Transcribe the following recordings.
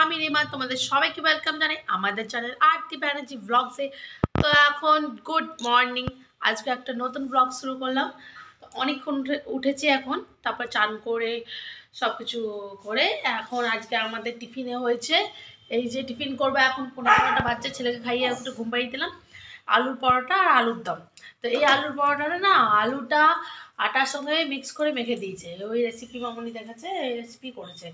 আমি রিমা, তোমাদের সবাইকে ওয়েলকাম জানাই আমাদের চ্যানেল আরতি ব্যানার্জি ব্লগসে। তো এখন গুড মর্নিং, আজকে একটা নতুন ব্লগ শুরু করলাম। অনেকক্ষণ উঠেছি এখন, তারপর চান করে সব কিছু করে এখন আজকে আমাদের টিফিনে হয়েছে এই যে টিফিন করবো এখন 15টা বাচ্চা, ছেলেকে খাইয়ে একটু ঘুম পাড়িয়ে দিলাম। আলুর পরোটা আর আলুর দম। তো এই আলুর পরোটাটা না আলুটা আটার সঙ্গে মিক্স করে মেখে দিয়েছে, ওই রেসিপি মামনি দেখাচ্ছে, এই রেসিপি করেছে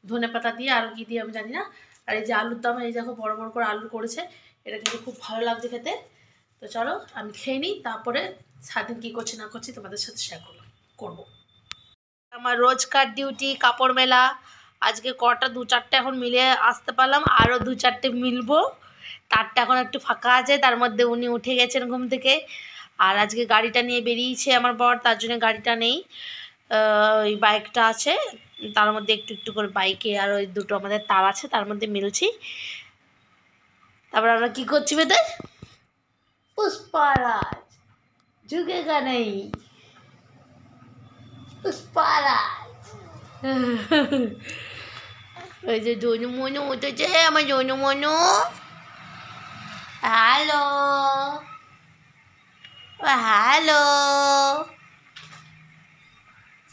ধনে পাতা দিয়ে আর কি দিয়ে আমি জানি না। আর এই যে আলুর দম, এই দেখো বড় বড় করে আলু করেছে, এটা কিন্তু খুব ভালো লাগছে খেতে। তো চলো আমি খেয়ে নিই, তারপরে সারাদিন কী করছি না করছি তোমাদের সাথে শেয়ার করবো। আমার রোজকার ডিউটি কাপড় মেলা, আজকে কটা 2-4টে এখন মিলে আসতে পারলাম, আরও 2-4টে মিলবো। তারটা এখন একটু ফাঁকা আছে, তার মধ্যে উনি উঠে গেছেন ঘুম থেকে। আর আজকে গাড়িটা নিয়ে বেরিয়েছে আমার বর, তার জন্য গাড়িটা নেই, ওই বাইকটা আছে, তার মধ্যে একটু একটু করে বাইকে আর ওই দুটো আমাদের তার আছে, তার মধ্যে মিলছি। তারপর আমরা কি করছি বেদে, পুষ্পারাজ ঝুঁকেগা নেই, পুষ্পারাজ। ওই যে জনু মনু উঠেছে, আমার জনু মনু। Hello hello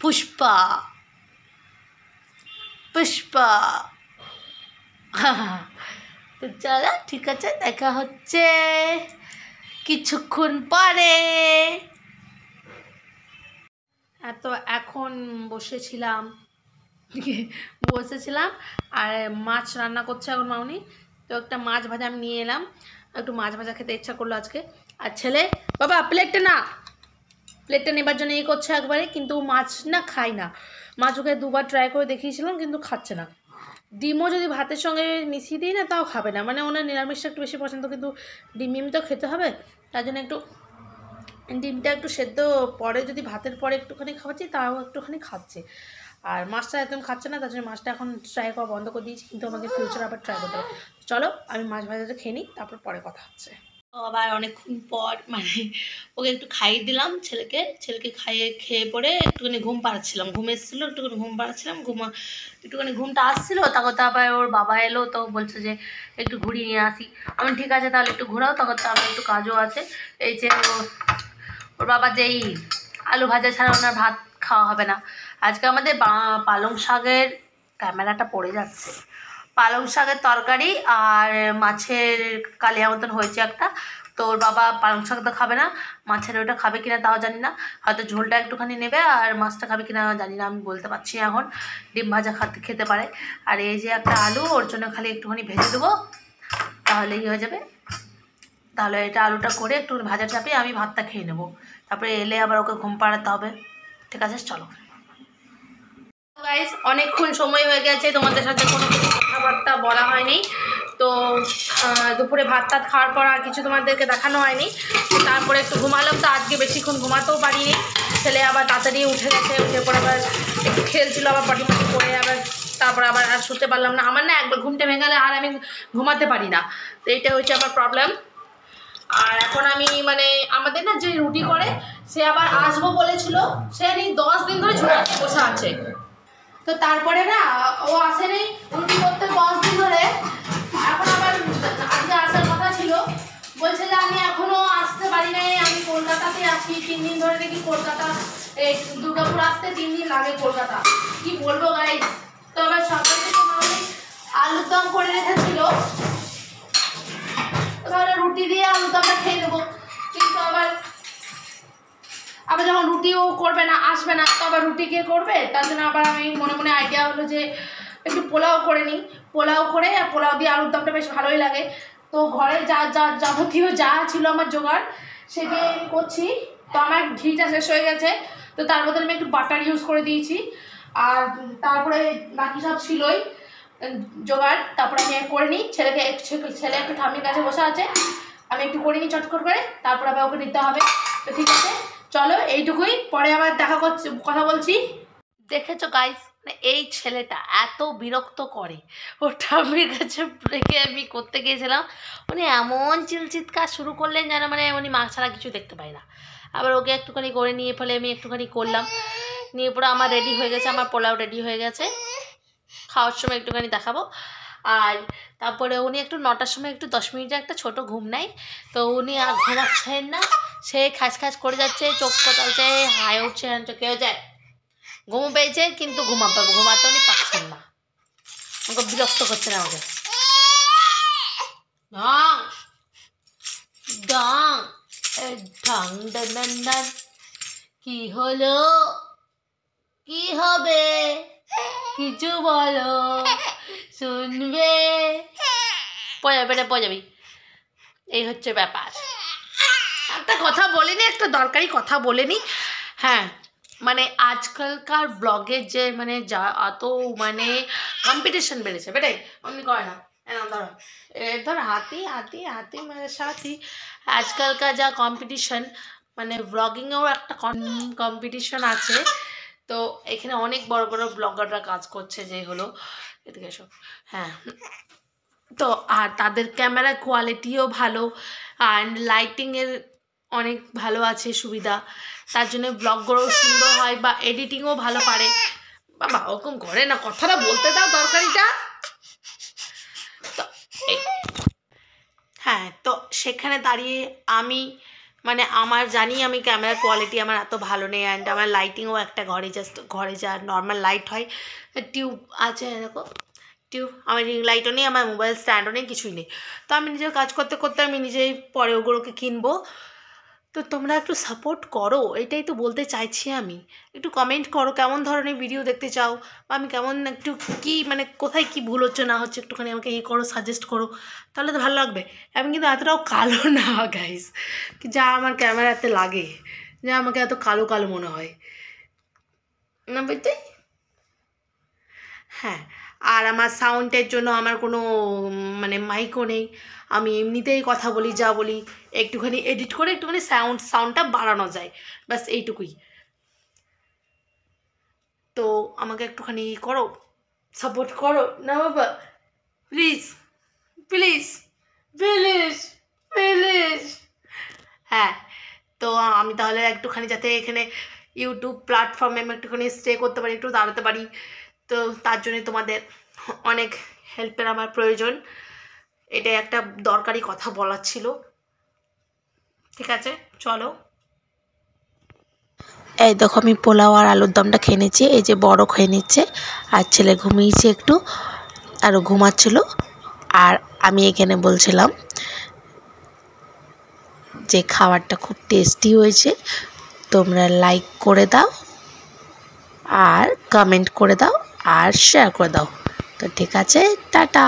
Pushpa Pushpa. তো চলো ঠিক আছে, দেখা হচ্ছে কিছুক্ষণ পরে। তো এখন বসেছিলাম আর মাছ রান্না করছে এখন মামনি। তো একটা মাছ ভাজা আমি নিয়ে এলাম, একটু মাছ ভাজা খেতে ইচ্ছা করলো আজকে। আর ছেলে বাবা প্লেটটা নেবার জন্য এই করছে একবারে, কিন্তু মাছ না খায় না। মাছ ওকে 2বার ট্রাই করে দেখিয়েছিলাম কিন্তু খাচ্ছে না। ডিমও যদি ভাতের সঙ্গে মিশিয়ে দিই না তাও খাবে না, মানে ওনার নিরামিষটা একটু বেশি পছন্দ, কিন্তু ডিম তো খেতে হবে, তার জন্য একটু ডিমটা একটু সেদ্ধ পরে যদি ভাতের পরে একটুখানি খাওয়াচ্ছি তাও একটুখানি খাচ্ছে। আর মাছটা একদম খাচ্ছে না, তার জন্য মাছটা এখন ট্রাই করা বন্ধ করে দিয়েছি, কিন্তু আমাকে ফিউচারে আবার ট্রাই করতে হবে। চলো আমি মাছ ভাজাটা খেয়ে নিই, তারপর পরে কথা হচ্ছে। আবার অনেকক্ষণ পর মানে ওকে একটু খাইয়ে দিলাম, ছেলেকে খেয়ে পরে একটুখানি ঘুম পাড়াচ্ছিলাম, ঘুম এসেছিলো, একটুখানি ঘুম পাড়াচ্ছিলাম, একটুখানি ঘুমটা আসছিলো, তখন আবার ওর বাবা এলো, তো বলছে যে একটু ঘুরিয়ে নিয়ে আসি। আমি ঠিক আছে তাহলে একটু ঘোরাও, তখন তো আমার একটু কাজও আছে। এই যে ওর বাবা যেই আলু ভাজা ছাড়া ওনার ভাত খাওয়া হবে না। আজকে আমাদের পালং শাকের, ক্যামেরাটা পড়ে যাচ্ছে, পালং শাকের তরকারি আর মাছের কালিয়া মতন হয়েছে একটা। তো ওর বাবা পালং শাক তো খাবে না, মাছের ওটা খাবে কিনা তাও জানি না, হয়তো ঝোলটা একটুখানি নেবে আর মাছটা খাবে কিনা জানি না, আমি বলতে পারছি না এখন। ডিম ভাজা খেতে পারে। আর এই যে একটা আলু, ওর জন্য খালি একটুখানি ভেজে দেবো, তাহলেই হয়ে যাবে। তাহলে এটা আলুটা করে একটু ভাজা চাপিয়ে আমি ভাতটা খেয়ে নেবো, তারপরে এলে আবার ওকে ঘুম পাড়াতে হবে। ঠিক আছে চলো গাইস, অনেকক্ষণ সময় হয়ে গেছে, তোমাদের সাথে কোনো কিছু কথাবার্তা বলা হয়নি। তো দুপুরে ভাত টাত খাওয়ার পর আর কিছু তোমাদেরকে দেখানো হয়নি। তারপরে একটু ঘুমালাম, তো আজকে বেশিক্ষণ ঘুমাতেও পারিনি। ছেলে আবার তাড়াতাড়ি উঠে গেছে, উঠে পরে আবার একটু খেলছিল, আবার পটি করে আবার তারপরে আবার আর শুতে পারলাম না। আমার না একবার ঘুমটা ভেঙে গেলে আর আমি ঘুমাতে পারি না, তো এইটা হচ্ছে আমার প্রবলেম। আর এখন আমি মানে আমাদের না যে রুটি করে সে আবার আসবো বলেছিল, সে 10 দিন ধরে ঝোলা দিয়ে বসে আছে। তো তারপরে না ও আসেনি রুটি করতে 10 দিন ধরে, এখন আবার আজকে আসার কথা ছিল, বলছে যে আমি এখনো আসতে পারি নাই, আমি কলকাতাতে আছি 3 দিন ধরে, দেখি কলকাতা এই দুর্গাপুর আসতে 3 দিন লাগে কলকাতা, কি বলবো গাইস। তো আবার সকাল থেকে আলুর দম করে রেখেছিল, তাহলে রুটি দিয়ে আলুর দমটা খেয়ে দেবো, কিন্তু আবার যখন রুটিও করবে না, আসবে না, তো আবার রুটি কে করবে, তার জন্য আবার আমি মনে মনে আইডিয়া হলো যে একটু পোলাও করে নিই, পোলাও করে আর পোলাও দিয়ে আলুর দমটা বেশ ভালোই লাগে। তো ঘরে যা যাবতীয় যা ছিল আমার জোগাড় সেটি আমি করছি। তো আমার ঘিটা শেষ হয়ে গেছে, তো তার বদলে আমি একটু বাটার ইউজ করে দিয়েছি, আর তারপরে বাকি সব ছিলই জোগাড়, তারপরে আমি করে নিই। ছেলে একটু ঠাম্মির কাছে বসে আছে, আমি একটু করে নিই চটকট করে, তারপর আবার ওকে নিতে হবে। তো ঠিক আছে চলো এইটুকুই, পরে আবার কথা বলছি। দেখেছো গাইস, মানে এই ছেলেটা এত বিরক্ত করে, ওর ঠাম্মির কাছে রেখে আমি করতে গিয়েছিলাম, উনি এমন চিৎকার শুরু করলেন যেন মানে উনি মা ছাড়া কিছু দেখতে পায় না। আবার ওকে একটুখানি করে নিয়ে ফেলে আমি একটুখানি করলাম, নিয়ে পরে আমার রেডি হয়ে গেছে, আমার পোলাও রেডি হয়ে গেছে, খাওয়ার সময় একটুখানি দেখাবো। আর তারপরে উনি একটু 9টার সময় একটু 10 মিনিটের একটা ছোট ঘুম নেয়, তো উনি আর ঘুমাচ্ছেন না, সে খাস খাস করে যাচ্ছে, চোখ কচালছে, হাই উঠছে, চোখে হয়ে যায়, ঘুম পেয়েছে কিন্তু ঘুমাতে উনি পাচ্ছেন না, আমাকে বিরক্ত করছেন আমাকে। ঢং ঢং ঢং ডন ডন, কি হলো, কি হবে, কিছু বলো, শুনবে, পড়ে যাবি, এই হচ্ছে ব্যাপার। একটা কথা বলিনি, একটা দরকারি কথা বলিনি। হ্যাঁ, মানে আজকালকার ব্লগের যে মানে যা এত মানে কম্পিটিশন বেড়েছে, বেটাই অমনি করে না, ধরো ধর হাতি হাতি হাতি মানে সাথী, আজকালকার যা কম্পিটিশন, মানে ব্লগিংয়েও একটা কম্পিটিশন আছে। তো এখানে অনেক বড় বড় ব্লগাররা কাজ করছে, যে হলো এদিকে এসব। হ্যাঁ, তো আর তাদের ক্যামেরা কোয়ালিটিও ভালো, অ্যান্ড লাইটিংয়ের অনেক ভালো আছে সুবিধা, তার জন্য ব্লগগুলোও সুন্দর হয় বা এডিটিংও ভালো পারে। বাবা ওরকম করে না, কথাটা বলতে দাও তরকারিটা। তো হ্যাঁ, তো সেখানে দাঁড়িয়ে আমি মানে আমার জানি আমি ক্যামেরার কোয়ালিটি আমার এত ভালো নেই, অ্যান্ড আমার লাইটিংও একটা ঘরে যা নর্মাল লাইট হয়, টিউব আছে এরকম টিউব, আমার রিং লাইটও নেই, আমার মোবাইল স্ট্যান্ডও নেই, কিছুই নেই। তো আমি নিজের কাজ করতে করতে আমি নিজেই পরে ওগুলোকে কিনবো। তো তোমরা একটু সাপোর্ট করো, এটাই তো বলতে চাইছি আমি। একটু কমেন্ট করো কেমন ধরনের ভিডিও দেখতে চাও, বা আমি কেমন একটু কি মানে কোথায় কি ভুল হচ্ছে না হচ্ছে একটুখানি আমাকে করো, সাজেস্ট করো, তাহলে তো ভালো লাগবে। আমি কিন্তু এতটাও কালো না গাইস, যা আমার ক্যামেরাতে লাগে, যা আমাকে এত কালো কালো মনে হয় না, বুঝতে। হ্যাঁ, আর আমার সাউন্ডের জন্য আমার কোনো মানে মাইকও নেই, আমি এমনিতেই কথা বলি, যা বলি একটুখানি এডিট করে একটুখানি সাউন্ডটা বাড়ানো যায়, ব্যাস এইটুকুই। তো আমাকে একটুখানি করো, সাপোর্ট করো না বাবা, প্লিজ প্লিজ প্লিজ প্লিজ। হ্যাঁ, তো আমি তাহলে একটুখানি যাতে এখানে ইউটিউব প্ল্যাটফর্মে আমি একটুখানি স্টে করতে পারি, একটু দাঁড়াতে পারি, তো তার জন্যে তোমাদের অনেক হেল্পের আমার প্রয়োজন। এটা একটা দরকারি কথা বলার ছিল। ঠিক আছে, চলো। এই দেখো আমি পোলাও আর আলুর দমটা খেয়ে নিচ্ছি, এই যে বড় খেয়ে নিচ্ছে, আর ছেলে ঘুমিয়েছে একটু, আরও ঘুমাচ্ছিল। আর আমি এখানে বলছিলাম যে খাবারটা খুব টেস্টি হয়েছে, তোমরা লাইক করে দাও আর কমেন্ট করে দাও আর শেয়ার করে দাও। তো ঠিক আছে, টাটা।